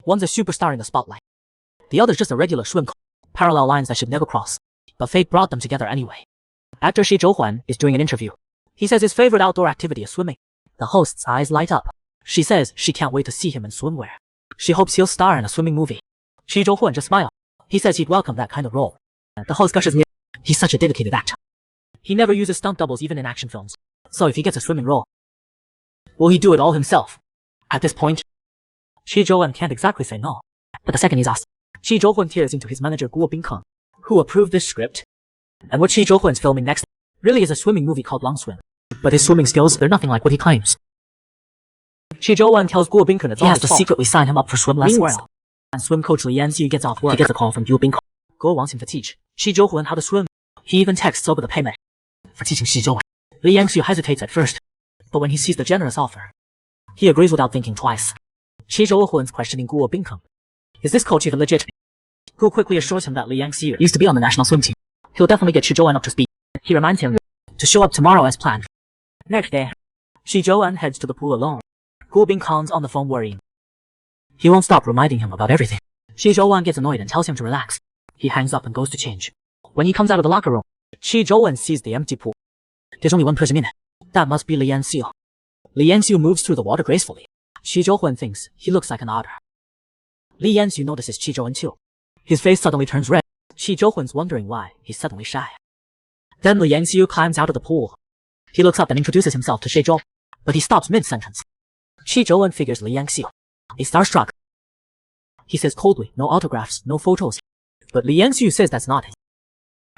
One's a superstar in the spotlight. The other's just a regular swim coach. Parallel lines that should never cross. But fate brought them together anyway. Actor Shi Zhouhuan is doing an interview. He says his favorite outdoor activity is swimming. The host's eyes light up. She says she can't wait to see him in swimwear. She hopes he'll star in a swimming movie. Shi Zhouhuan just smiles. He says he'd welcome that kind of role. The host gushes me. He's such a dedicated actor. He never uses stunt doubles even in action films. So if he gets a swimming role, will he do it all himself? At this point, Shi Zhouhuan can't exactly say no. But the second he's asked, Shi Zhouhuan tears into his manager Guo Bingkeng, who approved this script. And what Shi Zhouhuan's filming next really is a swimming movie called Long Swim. But his swimming skills, they're nothing like what he claims. Shi Zhouhuan tells Guo Bingkeng it's all his fault. He has to secretly sign him up for swim lessons. Meanwhile, and swim coach Li Yanxiu gets off work. He gets a call from Guo Bingkeng. Guo wants him to teach Shi Zhouhuan how to swim. He even texts over the payment for teaching Shi Zhouhuan. Li Yanxiu hesitates at first, but when he sees the generous offer, he agrees without thinking twice. Shi Zhouhuan's questioning Guo Bingkeng. Is this coach even legit? Guo quickly assures him that Li Yanxiu used to be on the national swim team. He'll definitely get Shi Zhouhuan up to speed. He reminds him to show up tomorrow as planned. Next day, Shi Zhouhuan heads to the pool alone. Guo Bingkeng's on the phone worrying. He won't stop reminding him about everything. Shi Zhouhuan gets annoyed and tells him to relax. He hangs up and goes to change. When he comes out of the locker room, Shi Zhouhuan sees the empty pool. There's only one person in it. That must be Li Yanxiu. Li Yanxiu moves through the water gracefully. Shi Zhouhuan thinks he looks like an otter. Li Yanxiu notices Shi Zhouhuan too. His face suddenly turns red. Shi Zhouhuan's wondering why he's suddenly shy. Then Li Yanxiu climbs out of the pool. He looks up and introduces himself to Shi Zhou, but he stops mid-sentence. Shi Zhouhuan figures Li Yanxiu is starstruck. He says coldly, no autographs, no photos. But Li Yanxiu says that's not it.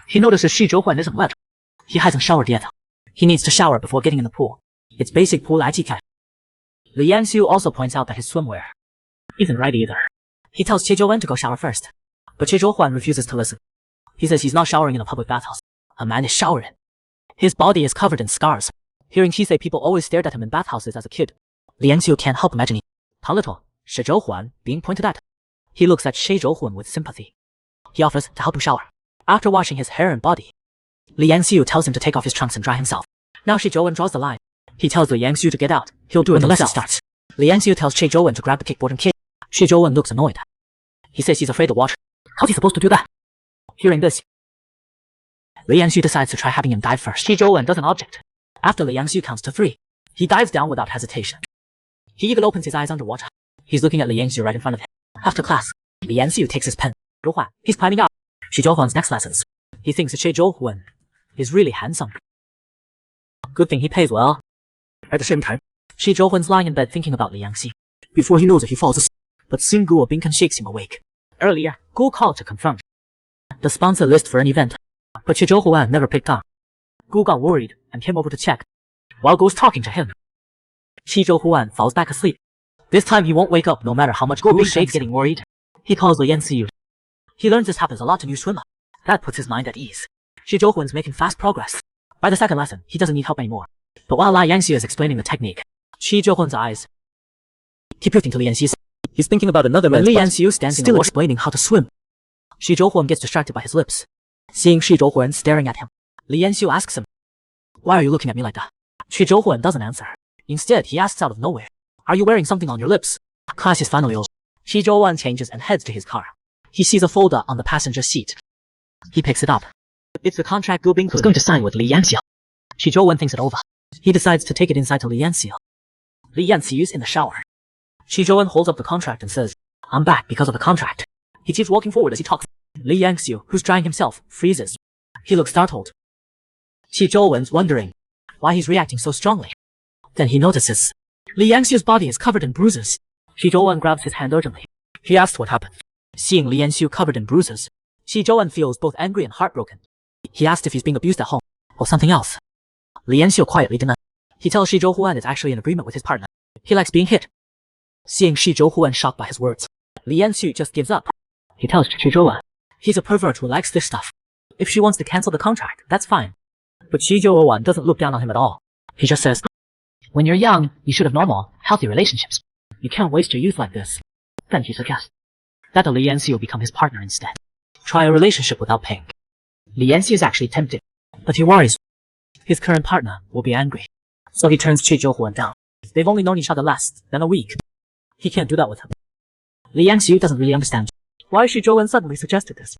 He notices Shi Zhouhuan isn't wet. He hasn't showered yet. He needs to shower before getting in the pool. It's basic pool etiquette. Li Yanxiu also points out that his swimwear isn't right either. He tells Shi Zhouhuan to go shower first, but Shi Zhouhuan refuses to listen. He says he's not showering in a public bathhouse. A man is showering. His body is covered in scars. Hearing he say people always stared at him in bathhouses as a kid, Li Yanxiu can't help imagining Tang Little, Shi Zhouhuan, being pointed at. He looks at Shi Zhouhuan with sympathy. He offers to help him shower. After washing his hair and body, Li Yanxiu tells him to take off his trunks and dry himself. Now Shi Zhouhuan draws the line. He tells Li Yanxiu to get out. He'll do it when the lesson starts. Li Yanxiu tells Shi Zhouhuan to grab the kickboard and kick. Shi Zhouhuan looks annoyed. He says he's afraid of water. How's he supposed to do that? Hearing this, Li Yanxiu decides to try having him dive first. Shi Zhouhuan doesn't object. After Li Yanxiu counts to 3, he dives down without hesitation. He even opens his eyes underwater. He's looking at Li Yanxiu right in front of him. After class, Li Yanxiu takes his pen. He's planning out Shi Zhouhuan's next lessons. He thinks that Shi Zhouhuan is really handsome. Good thing he pays well. At the same time, Shi Zhouhuan's lying in bed thinking about Li Yanxiu. Before he knows it, he falls asleep. But soon Guo Bingkeng shakes him awake. Earlier, Guo called to confirm the sponsor list for an event, but Shi Zhouhuan never picked up. Guo got worried and came over to check. While Guo's talking to him, Shi Zhouhuan falls back asleep. This time he won't wake up no matter how much Guo shakes getting worried. He calls Li Yanxiu. He learns this happens a lot to new swimmers. That puts his mind at ease. Shi Zhouhuan's making fast progress. By the second lesson, he doesn't need help anymore. But while Li Yanxiu is explaining the technique, Shi Zhouhuan's eyes keep drifting to Li Yanxiu. He's thinking about another man. Li Yanxiu stands still explaining how to swim. Shi Zhouhuan gets distracted by his lips. Seeing Shi Zhouhuan staring at him, Li Yanxiu asks him, "Why are you looking at me like that?" Shi Zhouhuan doesn't answer. Instead, he asks out of nowhere, "Are you wearing something on your lips?" Class is finally over. Shi Zhouhuan changes and heads to his car. He sees a folder on the passenger seat. He picks it up. It's the contract Guo Bingkeng was going to sign with Li Yanxiu. Shi Zhouhuan thinks it over. He decides to take it inside to Li Yanxiu. Li Yanxiu's in the shower. Shi Zhouhuan holds up the contract and says, "I'm back because of the contract." He keeps walking forward as he talks. Li Yanxiu, who's drying himself, freezes. He looks startled. Shi Zhouhuan's wondering why he's reacting so strongly. Then he notices Li Yanxiu's body is covered in bruises. Shi Zhouhuan grabs his hand urgently. He asks what happened. Seeing Li Yanxiu covered in bruises, Shi Zhouhuan feels both angry and heartbroken. He asks if he's being abused at home or something else. Li Yanxiu quietly denies. He tells Shi Zhouhuan it's actually in agreement with his partner. He likes being hit. Seeing Shi Zhouhuan shocked by his words, Li Yanxiu just gives up. He tells Shi Zhouhuan he's a pervert who likes this stuff. If she wants to cancel the contract, that's fine. But Shi Zhouhuan doesn't look down on him at all. He just says, "When you're young, you should have normal, healthy relationships. You can't waste your youth like this." Then he suggests that Li Yanxiu become his partner instead. Try a relationship without paying. Li Yanxiu is actually tempted, but he worries his current partner will be angry. So he turns Shi Zhouhuan down. They've only known each other less than a week. He can't do that with him. Li Yangxiu doesn't really understand why Shi Zhouwen suddenly suggested this.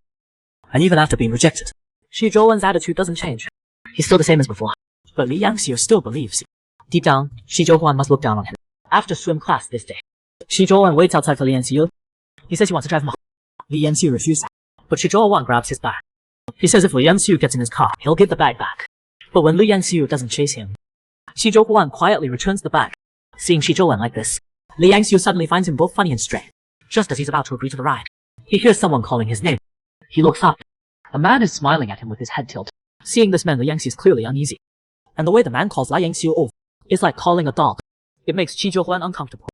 And even after being rejected, Shi Zhouwen's attitude doesn't change. He's still the same as before. But Li Yangxiu still believes. Deep down, Shi Zhouwen must look down on him. After swim class this day, Shi Zhouwen waits outside for Li Yangxiu. He says he wants to drive him home. Li Yangxiu refuses. But Shi Zhouwen grabs his bag. He says if Li Yangxiu gets in his car, he'll give the bag back. But when Li Yangxiu doesn't chase him, Shi Zhouwen quietly returns the bag. Seeing Shi Zhouwen like this, Li Yangxiu suddenly finds him both funny and strange. Just as he's about to agree to the ride, he hears someone calling his name. He looks up. A man is smiling at him with his head tilted. Seeing this man, Li Yangxiu is clearly uneasy. And the way the man calls Li Yangxiu over is like calling a dog. It makes Shi Zhouwen uncomfortable.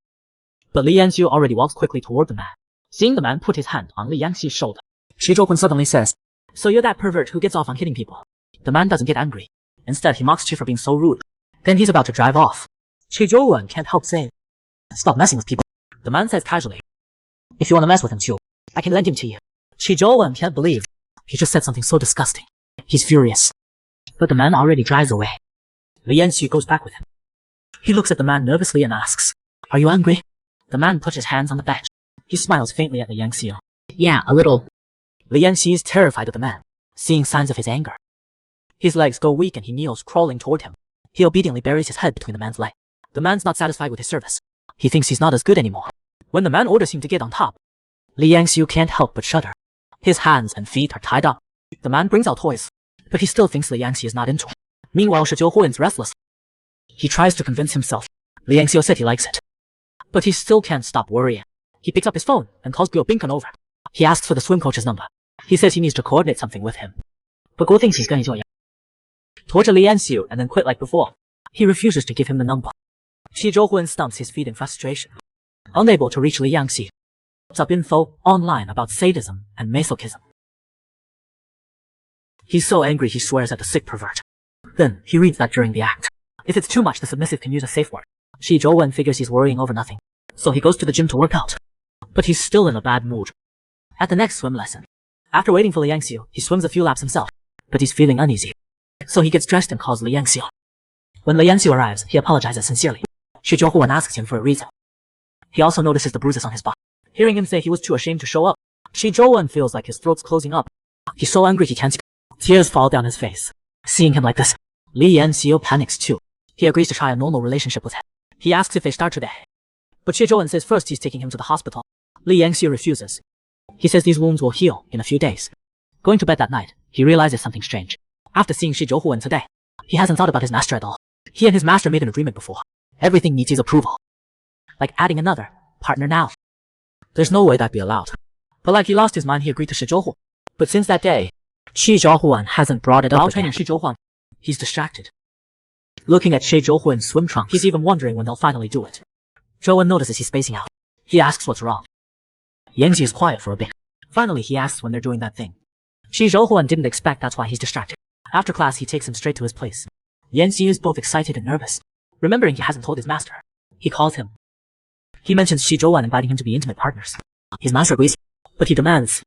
But Li Yangxiu already walks quickly toward the man. Seeing the man put his hand on Li Yangxiu's shoulder, Shi Zhouwen suddenly says, "So you're that pervert who gets off on hitting people." The man doesn't get angry. Instead, he mocks Chi for being so rude. Then he's about to drive off. Shi Zhouwen can't help saying, "Stop messing with people." The man says casually, "If you want to mess with him, Chu, I can lend him to you." Shi Zhouwen can't believe he just said something so disgusting. He's furious. But the man already drives away. Li Yangxiu goes back with him. He looks at the man nervously and asks, "Are you angry?" The man puts his hands on the bench. He smiles faintly at Li Yangxiu. "Yeah, a little." Li Yangxiu is terrified of the man, seeing signs of his anger. His legs go weak and he kneels, crawling toward him. He obediently buries his head between the man's legs. The man's not satisfied with his service. He thinks he's not as good anymore. When the man orders him to get on top, Li Yangxiu can't help but shudder. His hands and feet are tied up. The man brings out toys, but he still thinks Li Yangxiu is not into it. Meanwhile, Shi Zhouwen's restless. He tries to convince himself. Li Yangxiu said he likes it. But he still can't stop worrying. He picks up his phone and calls Guo Binkan over. He asks for the swim coach's number. He says he needs to coordinate something with him. But Guo thinks he's going to torture Li Yangxiu and then quit like before. He refuses to give him the number. Shi Zhouwen stumps his feet in frustration. Unable to reach Li Yangxiu, looks up info online about sadism and masochism. He's so angry he swears at the sick pervert. Then, he reads that during the act, if it's too much, the submissive can use a safe word. Shi Zhouwen figures he's worrying over nothing, so he goes to the gym to work out. But he's still in a bad mood. At the next swim lesson, after waiting for Li Yangxiu, he swims a few laps himself, but he's feeling uneasy. So he gets dressed and calls Li Yangxiu. When Li Yangxiu arrives, he apologizes sincerely. Shi Zhouwen asks him for a reason. He also notices the bruises on his body. Hearing him say he was too ashamed to show up, Shi Zhouwen feels like his throat's closing up. He's so angry he can't speak. Tears fall down his face. Seeing him like this, Li Yangxiu panics too. He agrees to try a normal relationship with him. He asks if they start today. But Shi Zhouwen says first he's taking him to the hospital. Li Yangxiu refuses. He says these wounds will heal in a few days. Going to bed that night, he realizes something strange. After seeing Shi Zhouwen today, he hasn't thought about his master at all. He and his master made an agreement before. Everything needs his approval. Like adding another partner now. There's no way that'd be allowed. But like he lost his mind, he agreed to Shi Zhouwen. But since that day, Shi Zhouwen hasn't brought it up. While training Shi Zhouwen, he's distracted. Looking at Shi Zhouwen's swim trunks, he's even wondering when they'll finally do it. Zhouwen notices he's spacing out. He asks what's wrong. Yangxi is quiet for a bit. Finally, he asks when they're doing that thing. Shi Zhouwen didn't expect, that's why he's distracted. After class, he takes him straight to his place. Yangxi is both excited and nervous. Remembering he hasn't told his master, he calls him. He mentions Shi Zhouwen inviting him to be intimate partners. His master agrees, but he demands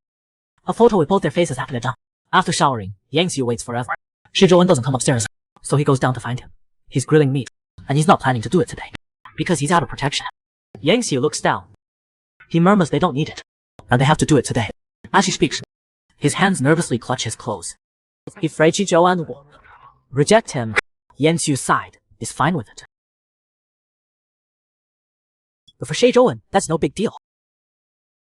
a photo with both their faces after they're done. After showering, Yangxi waits forever. Shi Zhouwen doesn't come upstairs, so he goes down to find him. He's grilling meat, and he's not planning to do it today, because he's out of protection. Yangxi looks down. He murmurs they don't need it, and they have to do it today. As he speaks, his hands nervously clutch his clothes. If Shi Zhouwen will reject him, Yangxiu's side is fine with it. But for Shi Zhouwen, that's no big deal.